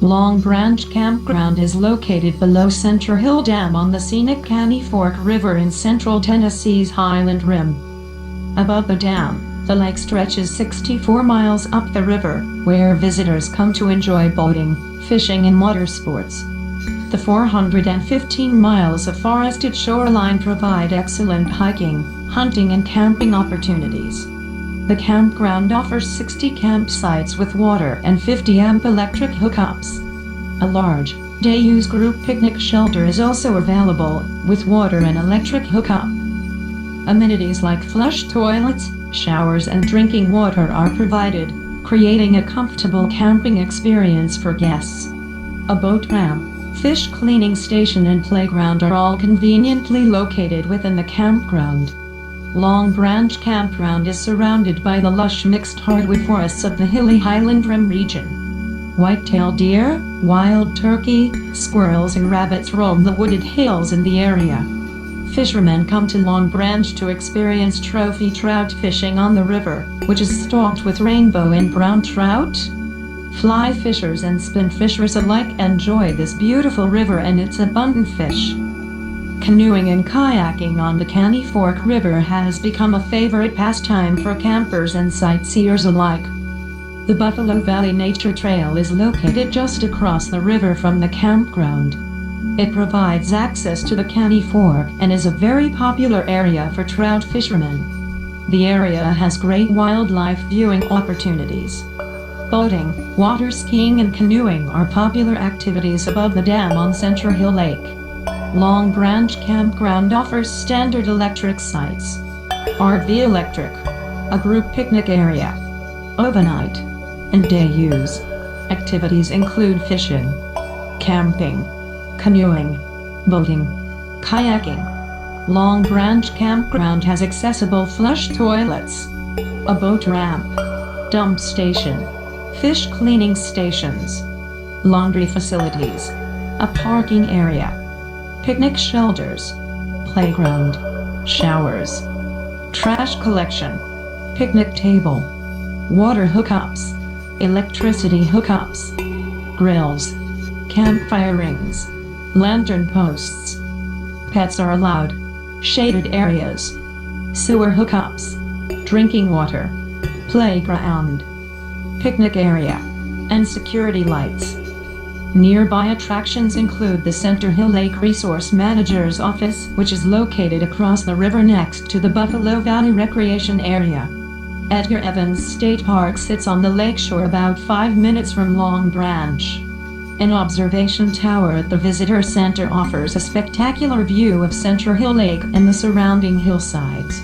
Long Branch Campground is located below Center Hill Dam on the scenic Caney Fork River in central Tennessee's Highland Rim. Above the dam, the lake stretches 64 miles up the river, where visitors come to enjoy boating, fishing and water sports. The 415 miles of forested shoreline provide excellent hiking, hunting and camping opportunities. The campground offers 60 campsites with water and 50-amp electric hookups. A large, day-use group picnic shelter is also available, with water and electric hookup. Amenities like flush toilets, showers and drinking water are provided, creating a comfortable camping experience for guests. A boat ramp, fish cleaning station and playground are all conveniently located within the campground. Long Branch Campground is surrounded by the lush mixed hardwood forests of the hilly Highland Rim region. Whitetail deer, wild turkey, squirrels and rabbits roam the wooded hills in the area. Fishermen come to Long Branch to experience trophy trout fishing on the river, which is stocked with rainbow and brown trout. Fly fishers and spin fishers alike enjoy this beautiful river and its abundant fish. Canoeing and kayaking on the Caney Fork River has become a favorite pastime for campers and sightseers alike. The Buffalo Valley Nature Trail is located just across the river from the campground. It provides access to the Caney Fork and is a very popular area for trout fishermen. The area has great wildlife viewing opportunities. Boating, water skiing and canoeing are popular activities above the dam on Center Hill Lake. Long Branch Campground offers standard electric sites, RV electric, a group picnic area, overnight, and day use. Activities include fishing, camping, canoeing, boating, kayaking. Long Branch Campground has accessible flush toilets, a boat ramp, dump station, fish cleaning stations, laundry facilities, a parking area, picnic shelters, playground, showers, trash collection, picnic table, water hookups, electricity hookups, grills, campfire rings, lantern posts. Pets are allowed, shaded areas, sewer hookups, drinking water, playground, picnic area, and security lights. Nearby attractions include the Center Hill Lake Resource Manager's office, which is located across the river next to the Buffalo Valley Recreation Area. Edgar Evans State Park sits on the lakeshore about 5 minutes from Long Branch. An observation tower at the Visitor Center offers a spectacular view of Center Hill Lake and the surrounding hillsides.